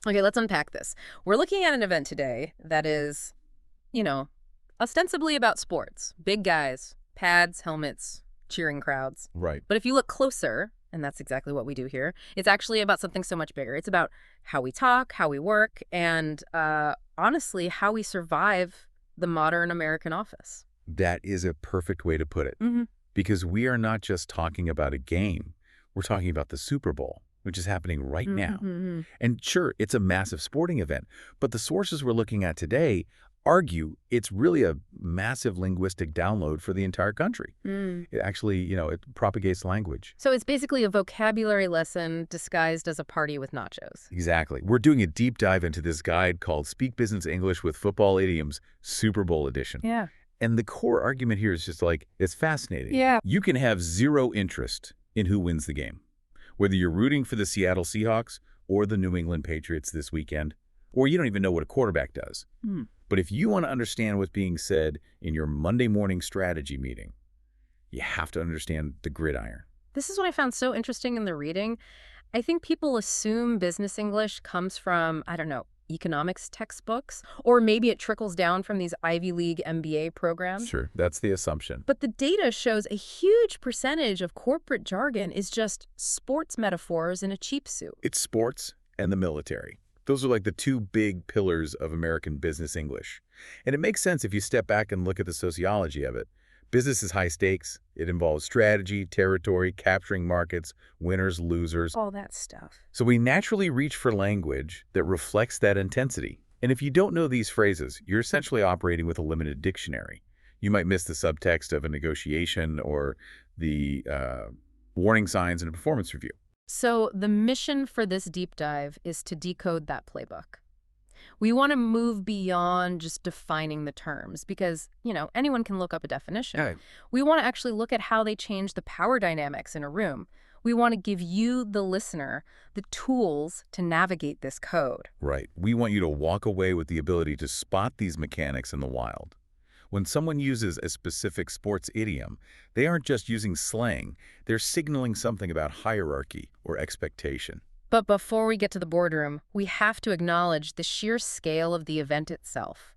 Okay, let's unpack this. We're looking at an event today that is, you know, ostensibly about sports. Big guys, pads, helmets, cheering crowds. Right. But if you look closer, and that's exactly what we do here, it's actually about something so much bigger. It's about how we talk, how we work, and honestly, how we survive the modern American office. That is a perfect way to put it. Mm-hmm. Because we are not just talking about a game. We're talking about the Super Bowl, which is happening right now. Mm-hmm. And sure, it's a massive sporting event, but the sources we're looking at today argue it's really a massive linguistic download for the entire country. Mm. It actually, it propagates language. So it's basically a vocabulary lesson disguised as a party with nachos. Exactly. We're doing a deep dive into this guide called Speak Business English with Football Idioms, Super Bowl Edition. Yeah. And the core argument here is just like, it's fascinating. Yeah. You can have zero interest in who wins the game, whether you're rooting for the Seattle Seahawks or the New England Patriots this weekend, or you don't even know what a quarterback does. Mm. But if you want to understand what's being said in your Monday morning strategy meeting, you have to understand the gridiron. This is what I found so interesting in the reading. I think people assume business English comes from, I don't know, economics textbooks, or maybe it trickles down from these Ivy League MBA programs. Sure, that's the assumption. But the data shows a huge percentage of corporate jargon is just sports metaphors in a cheap suit. It's sports and the military. Those are like the two big pillars of American business English. And it makes sense if you step back and look at the sociology of it. Business is high stakes. It involves strategy, territory, capturing markets, winners, losers. All that stuff. So we naturally reach for language that reflects that intensity. And if you don't know these phrases, you're essentially operating with a limited dictionary. You might miss the subtext of a negotiation or the warning signs in a performance review. So the mission for this deep dive is to decode that playbook. We want to move beyond just defining the terms because, anyone can look up a definition. Yeah. We want to actually look at how they change the power dynamics in a room. We want to give you, the listener, the tools to navigate this code. Right. We want you to walk away with the ability to spot these mechanics in the wild. When someone uses a specific sports idiom, they aren't just using slang, they're signaling something about hierarchy or expectation. But before we get to the boardroom, we have to acknowledge the sheer scale of the event itself.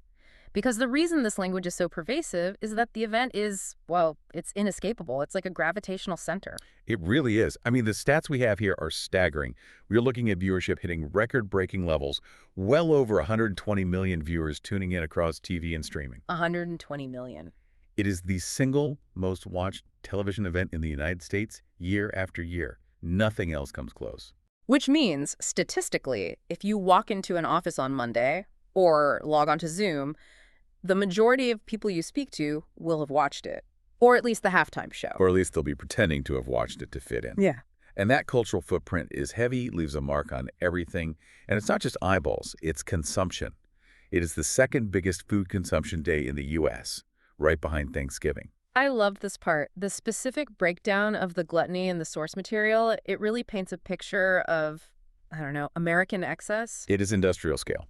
Because the reason this language is so pervasive is that the event is, well, it's inescapable. It's like a gravitational center. It really is. I mean, the stats we have here are staggering. We're looking at viewership hitting record-breaking levels, well over 120 million viewers tuning in across TV and streaming. 120 million. It is the single most watched television event in the United States year after year. Nothing else comes close. Which means, statistically, if you walk into an office on Monday or log onto Zoom, the majority of people you speak to will have watched it, or at least the halftime show. Or at least they'll be pretending to have watched it to fit in. Yeah. And that cultural footprint is heavy, leaves a mark on everything. And it's not just eyeballs, it's consumption. It is the second biggest food consumption day in the U.S., right behind Thanksgiving. I love this part. The specific breakdown of the gluttony in the source material, it really paints a picture of, I don't know, American excess. It is industrial scale.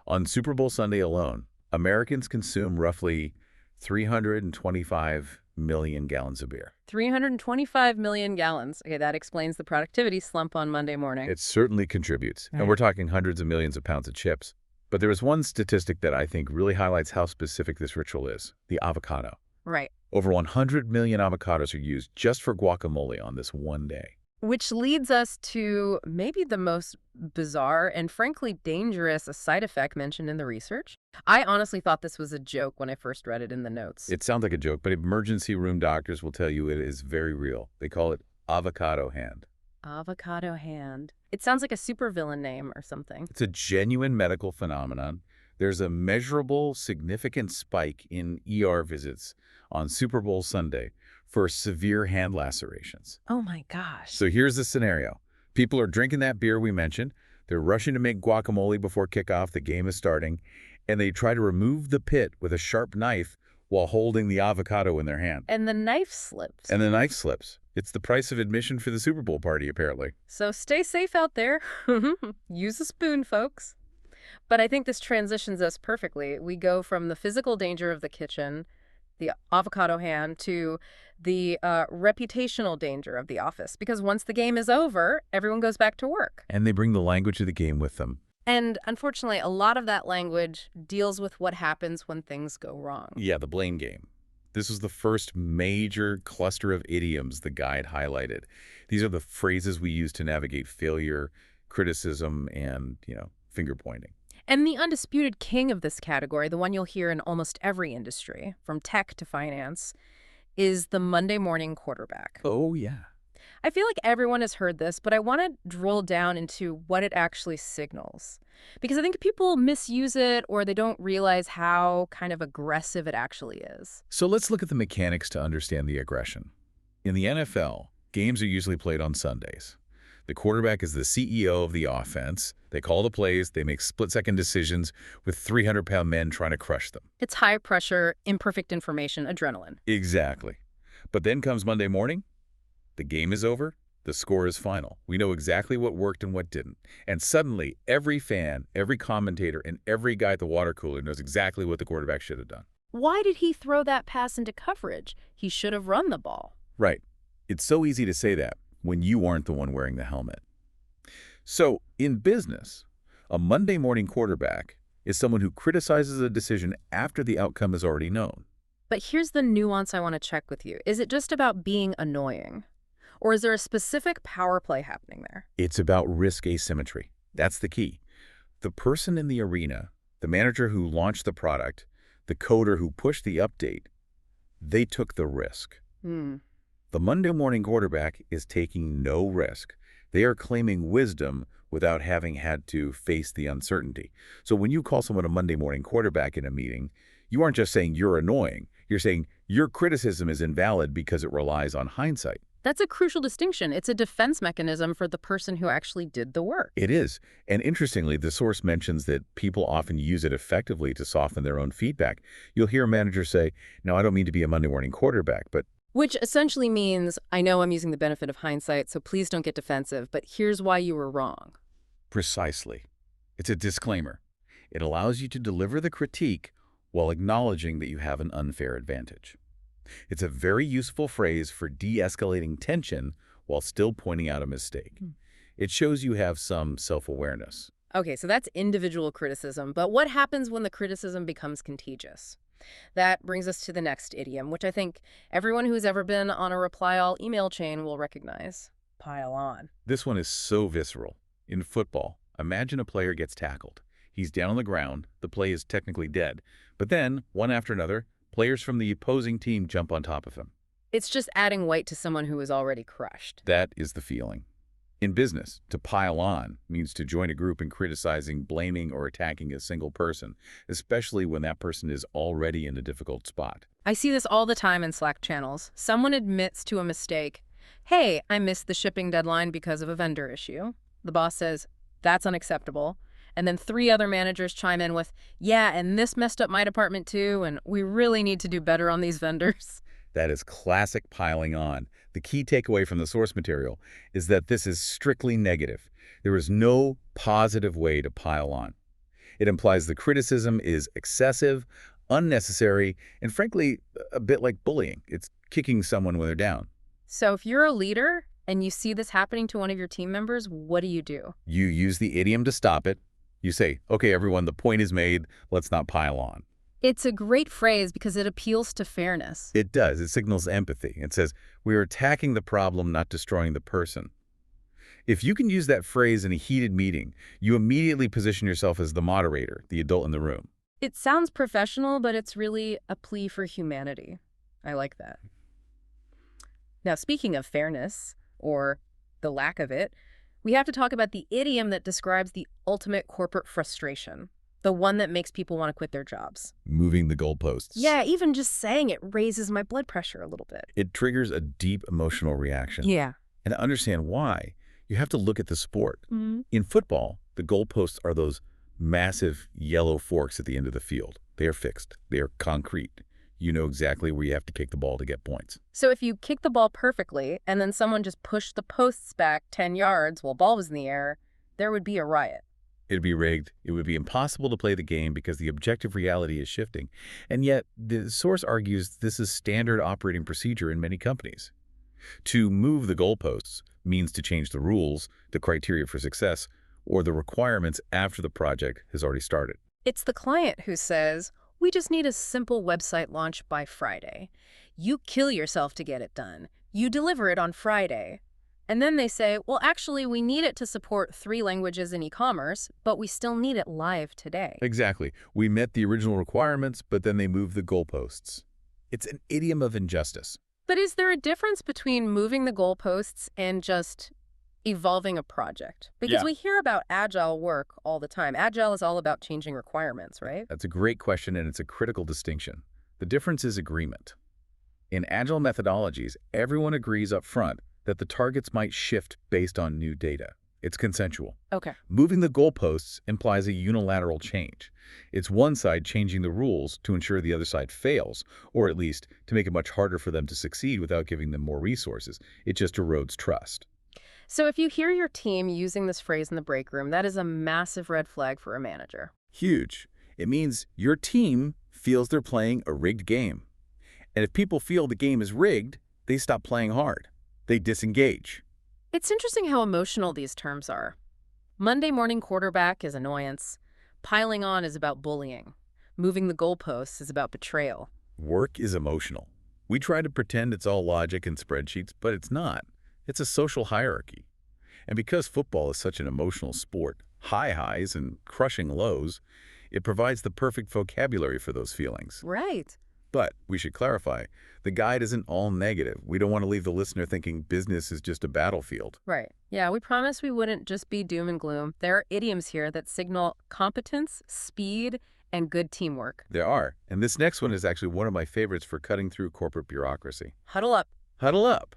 On Super Bowl Sunday alone, Americans consume roughly 325 million gallons of beer. 325 million gallons. Okay, that explains the productivity slump on Monday morning. It certainly contributes. And we're talking hundreds of millions of pounds of chips. But there is one statistic that I think really highlights how specific this ritual is, the avocado. Right. Over 100 million avocados are used just for guacamole on this one day. Which leads us to maybe the most bizarre and frankly dangerous side effect mentioned in the research. I honestly thought this was a joke when I first read it in the notes. It sounds like a joke, but emergency room doctors will tell you it is very real. They call it avocado hand. Avocado hand. It sounds like a supervillain name or something. It's a genuine medical phenomenon. There's a measurable, significant spike in ER visits on Super Bowl Sunday for severe hand lacerations. Oh my gosh. So here's the scenario. People are drinking that beer we mentioned. They're rushing to make guacamole before kickoff. The game is starting. And they try to remove the pit with a sharp knife while holding the avocado in their hand. And the knife slips. And the knife slips. It's the price of admission for the Super Bowl party, apparently. So stay safe out there. Use a spoon, folks. But I think this transitions us perfectly. We go from the physical danger of the kitchen, the avocado hand, to the reputational danger of the office. Because once the game is over, everyone goes back to work. And they bring the language of the game with them. And unfortunately, a lot of that language deals with what happens when things go wrong. Yeah, the blame game. This was the first major cluster of idioms the guide highlighted. These are the phrases we use to navigate failure, criticism, and, finger pointing. And the undisputed king of this category, the one you'll hear in almost every industry, from tech to finance, is the Monday morning quarterback. Oh, yeah. I feel like everyone has heard this, but I want to drill down into what it actually signals. Because I think people misuse it or they don't realize how kind of aggressive it actually is. So let's look at the mechanics to understand the aggression. In the NFL, games are usually played on Sundays. The quarterback is the CEO of the offense. They call the plays, they make split-second decisions with 300-pound men trying to crush them. It's high pressure, imperfect information, adrenaline. Exactly. But then comes Monday morning, the game is over, the score is final. We know exactly what worked and what didn't. And suddenly, every fan, every commentator, and every guy at the water cooler knows exactly what the quarterback should have done. Why did he throw that pass into coverage? He should have run the ball. Right. It's so easy to say that when you aren't the one wearing the helmet. So, in business, a Monday morning quarterback is someone who criticizes a decision after the outcome is already known. But here's the nuance I want to check with you. Is it just about being annoying? Or is there a specific power play happening there? It's about risk asymmetry. That's the key. The person in the arena, the manager who launched the product, the coder who pushed the update, they took the risk. Hmm. The Monday morning quarterback is taking no risk. They are claiming wisdom without having had to face the uncertainty. So when you call someone a Monday morning quarterback in a meeting, you aren't just saying you're annoying. You're saying your criticism is invalid because it relies on hindsight. That's a crucial distinction. It's a defense mechanism for the person who actually did the work. It is. And interestingly, the source mentions that people often use it effectively to soften their own feedback. You'll hear a manager say, "No, I don't mean to be a Monday morning quarterback, but..." Which essentially means, I know I'm using the benefit of hindsight, so please don't get defensive, but here's why you were wrong. Precisely. It's a disclaimer. It allows you to deliver the critique while acknowledging that you have an unfair advantage. It's a very useful phrase for de-escalating tension while still pointing out a mistake. It shows you have some self-awareness. Okay, so that's individual criticism, but what happens when the criticism becomes contagious? That brings us to the next idiom, which I think everyone who's ever been on a reply-all email chain will recognize. Pile on. This one is so visceral. In football, imagine a player gets tackled. He's down on the ground, the play is technically dead, but then, one after another, players from the opposing team jump on top of him. It's just adding weight to someone who is already crushed. That is the feeling. In business, to pile on means to join a group in criticizing, blaming, or attacking a single person, especially when that person is already in a difficult spot. I see this all the time in Slack channels. Someone admits to a mistake. Hey, I missed the shipping deadline because of a vendor issue. The boss says, that's unacceptable. And then 3 other managers chime in with, yeah, and this messed up my department too, and we really need to do better on these vendors. That is classic piling on. The key takeaway from the source material is that this is strictly negative. There is no positive way to pile on. It implies the criticism is excessive, unnecessary, and frankly, a bit like bullying. It's kicking someone when they're down. So if you're a leader and you see this happening to one of your team members, what do? You use the idiom to stop it. You say, okay, everyone, the point is made. Let's not pile on. It's a great phrase because it appeals to fairness. It does. It signals empathy. It says, we're attacking the problem, not destroying the person. If you can use that phrase in a heated meeting, you immediately position yourself as the moderator, the adult in the room. It sounds professional, but it's really a plea for humanity. I like that. Now, speaking of fairness, or the lack of it, we have to talk about the idiom that describes the ultimate corporate frustration, the one that makes people want to quit their jobs. Moving the goalposts. Yeah, even just saying it raises my blood pressure a little bit. It triggers a deep emotional reaction. Yeah. And to understand why, you have to look at the sport. Mm-hmm. In football, the goalposts are those massive yellow forks at the end of the field. They are fixed. They are concrete. You know exactly where you have to kick the ball to get points. So if you kick the ball perfectly and then someone just pushed the posts back 10 yards while ball was in the air, there would be a riot. It'd be rigged. It would be impossible to play the game because the objective reality is shifting. And yet, the source argues this is standard operating procedure in many companies. To move the goalposts means to change the rules, the criteria for success, or the requirements after the project has already started. It's the client who says, we just need a simple website launch by Friday. You kill yourself to get it done. You deliver it on Friday. And then they say, well, actually, we need it to support 3 languages in e-commerce, but we still need it live today. Exactly. We met the original requirements, but then they moved the goalposts. It's an idiom of injustice. But is there a difference between moving the goalposts and just evolving a project? Because Yeah. we hear about agile work all the time. Agile is all about changing requirements, right? That's a great question, and it's a critical distinction. The difference is agreement. In agile methodologies, everyone agrees up front that the targets might shift based on new data. It's consensual. Okay. Moving the goalposts implies a unilateral change. It's one side changing the rules to ensure the other side fails, or at least to make it much harder for them to succeed without giving them more resources. It just erodes trust. So if you hear your team using this phrase in the break room, that is a massive red flag for a manager. Huge. It means your team feels they're playing a rigged game. And if people feel the game is rigged, they stop playing hard. They disengage. It's interesting how emotional these terms are. Monday morning quarterback is annoyance. Piling on is about bullying. Moving the goalposts is about betrayal. Work is emotional. We try to pretend it's all logic and spreadsheets, but it's not. It's a social hierarchy. And because football is such an emotional sport, high highs and crushing lows, it provides the perfect vocabulary for those feelings. Right. But we should clarify, the guide isn't all negative. We don't want to leave the listener thinking business is just a battlefield. Right. Yeah, we promised we wouldn't just be doom and gloom. There are idioms here that signal competence, speed, and good teamwork. There are. And this next one is actually one of my favorites for cutting through corporate bureaucracy. Huddle up. Huddle up.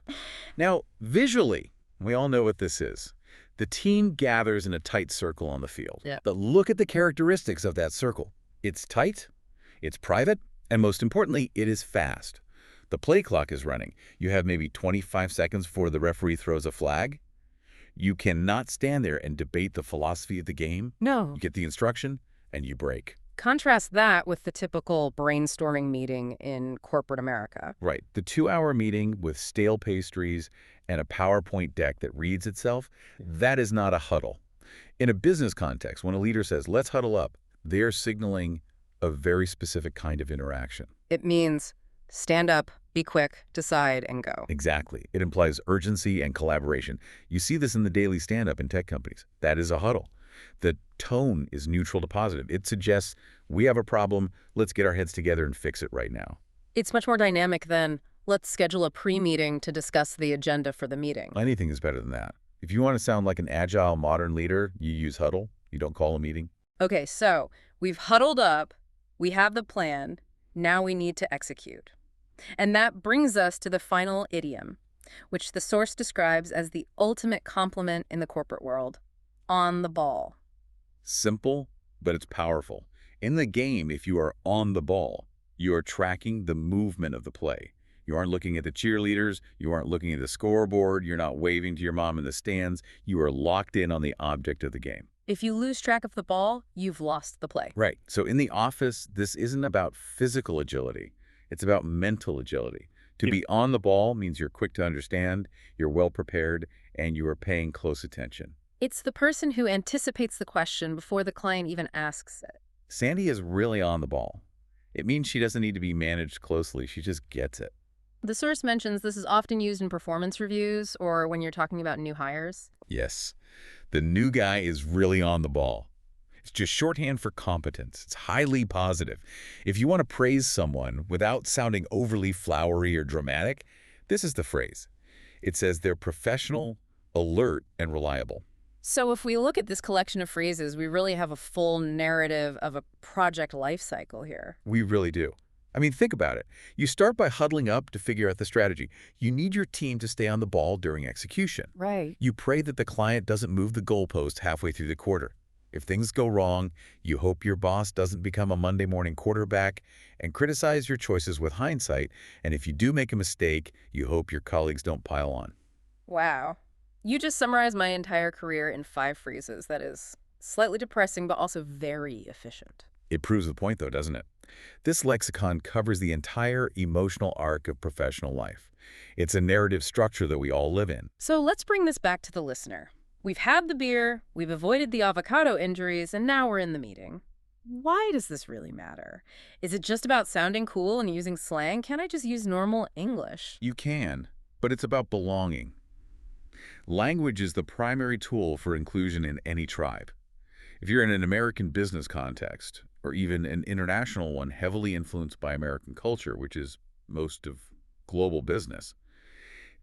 Now, visually, we all know what this is. The team gathers in a tight circle on the field. Yeah. But look at the characteristics of that circle. It's tight, it's private, and most importantly, it is fast. The play clock is running. You have maybe 25 seconds before the referee throws a flag. You cannot stand there and debate the philosophy of the game. No. You get the instruction, and you break. Contrast that with the typical brainstorming meeting in corporate America. Right. The 2-hour meeting with stale pastries and a PowerPoint deck that reads itself, that is not a huddle. In a business context, when a leader says, let's huddle up, they're signaling a very specific kind of interaction. It means stand up, be quick, decide, and go. Exactly. It implies urgency and collaboration. You see this in the daily stand-up in tech companies. That is a huddle. The tone is neutral to positive. It suggests we have a problem, let's get our heads together and fix it right now. It's much more dynamic than let's schedule a pre-meeting to discuss the agenda for the meeting. Anything is better than that. If you want to sound like an agile modern leader, you use huddle. You don't call a meeting. Okay, so we've huddled up, we have the plan, now we need to execute. And that brings us to the final idiom, which the source describes as the ultimate compliment in the corporate world: on the ball. Simple, but it's powerful. In the game, if you are on the ball, you are tracking the movement of the play. You aren't looking at the cheerleaders. You aren't looking at the scoreboard. You're not waving to your mom in the stands. You are locked in on the object of the game. If you lose track of the ball, you've lost the play. Right. So in the office, this isn't about physical agility. It's about mental agility. To be on the ball means you're quick to understand, you're well prepared, and you are paying close attention. It's the person who anticipates the question before the client even asks it. Sandy is really on the ball. It means she doesn't need to be managed closely. She just gets it. The source mentions this is often used in performance reviews or when you're talking about new hires. Yes. The new guy is really on the ball. It's just shorthand for competence. It's highly positive. If you want to praise someone without sounding overly flowery or dramatic, this is the phrase. It says they're professional, alert, and reliable. So if we look at this collection of phrases, we really have a full narrative of a project life cycle here. We really do. I mean, think about it. You start by huddling up to figure out the strategy. You need your team to stay on the ball during execution. Right. You pray that the client doesn't move the goalpost halfway through the quarter. If things go wrong, you hope your boss doesn't become a Monday morning quarterback and criticize your choices with hindsight. And if you do make a mistake, you hope your colleagues don't pile on. Wow. You just summarized my entire career in 5 phrases. That is slightly depressing, but also very efficient. It proves the point, though, doesn't it? This lexicon covers the entire emotional arc of professional life. It's a narrative structure that we all live in. So let's bring this back to the listener. We've had the beer, we've avoided the avocado injuries, and now we're in the meeting. Why does this really matter? Is it just about sounding cool and using slang? Can't I just use normal English? You can, but it's about belonging. Language is the primary tool for inclusion in any tribe. If you're in an American business context, or even an international one heavily influenced by American culture, which is most of global business,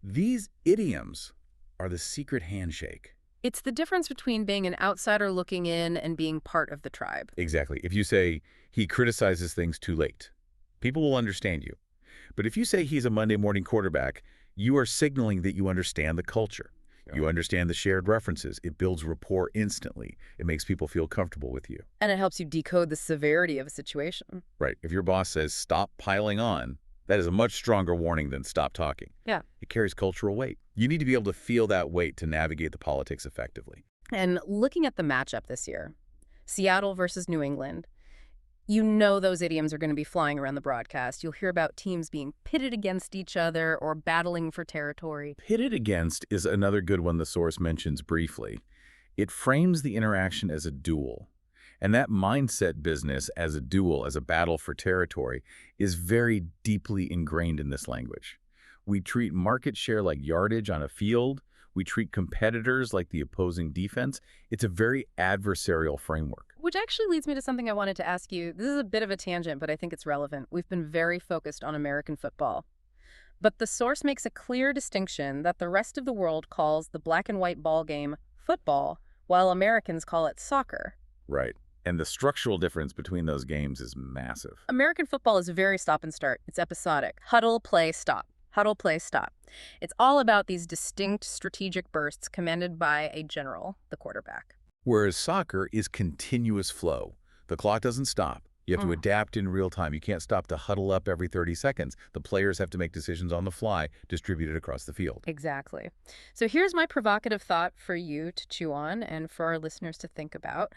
these idioms are the secret handshake. It's the difference between being an outsider looking in and being part of the tribe. Exactly. If you say, he criticizes things too late, people will understand you. But if you say he's a Monday morning quarterback, you are signaling that you understand the culture. You understand the shared references. It builds rapport instantly. It makes people feel comfortable with you. And it helps you decode the severity of a situation. Right. If your boss says, stop piling on, that is a much stronger warning than stop talking. Yeah. It carries cultural weight. You need to be able to feel that weight to navigate the politics effectively. And looking at the matchup this year, Seattle versus New England, you know those idioms are going to be flying around the broadcast. You'll hear about teams being pitted against each other or battling for territory. Pitted against is another good one the source mentions briefly. It frames the interaction as a duel. And that mindset business as a duel, as a battle for territory, is very deeply ingrained in this language. We treat market share like yardage on a field. We treat competitors like the opposing defense. It's a very adversarial framework. Which actually leads me to something I wanted to ask you. This is a bit of a tangent, but I think it's relevant. We've been very focused on American football. But the source makes a clear distinction that the rest of the world calls the black and white ball game football, while Americans call it soccer. Right. And the structural difference between those games is massive. American football is very stop and start. It's episodic. Huddle, play, stop. Huddle, play, stop. It's all about these distinct strategic bursts commanded by a general, the quarterback. Whereas soccer is continuous flow. The clock doesn't stop. You have to adapt in real time. You can't stop to huddle up every 30 seconds. The players have to make decisions on the fly, distributed across the field. Exactly. So here's my provocative thought for you to chew on and for our listeners to think about.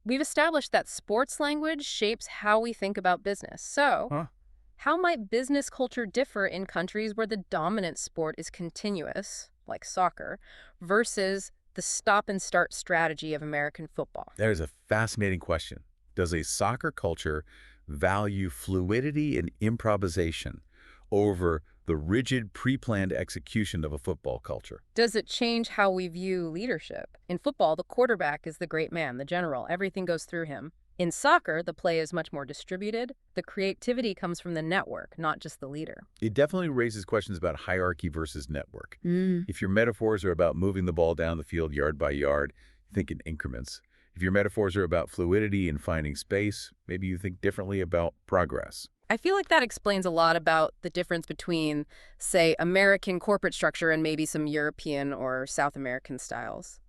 We've established that sports language shapes how we think about business. So, how might business culture differ in countries where the dominant sport is continuous, like soccer, versus the stop and start strategy of American football? That is a fascinating question. Does a soccer culture value fluidity and improvisation over the rigid, pre-planned execution of a football culture? Does it change how we view leadership? In football, the quarterback is the great man, the general. Everything goes through him. In soccer, the play is much more distributed. The creativity comes from the network, not just the leader. It definitely raises questions about hierarchy versus network. If your metaphors are about moving the ball down the field yard by yard, think in increments. If your metaphors are about fluidity and finding space, maybe you think differently about progress. I feel like that explains a lot about the difference between, say, American corporate structure and maybe some European or South American styles.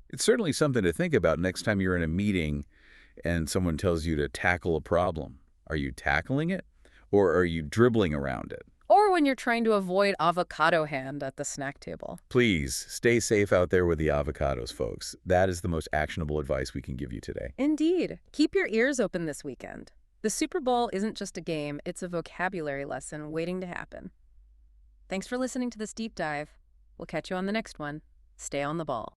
It's certainly something to think about next time you're in a meeting and someone tells you to tackle a problem. Are you tackling it, or are you dribbling around it? Or when you're trying to avoid avocado hand at the snack table. Please stay safe out there with the avocados, folks. That is the most actionable advice we can give you today. Indeed. Keep your ears open this weekend. The Super Bowl isn't just a game, it's a vocabulary lesson waiting to happen. Thanks for listening to this deep dive. We'll catch you on the next one. Stay on the ball.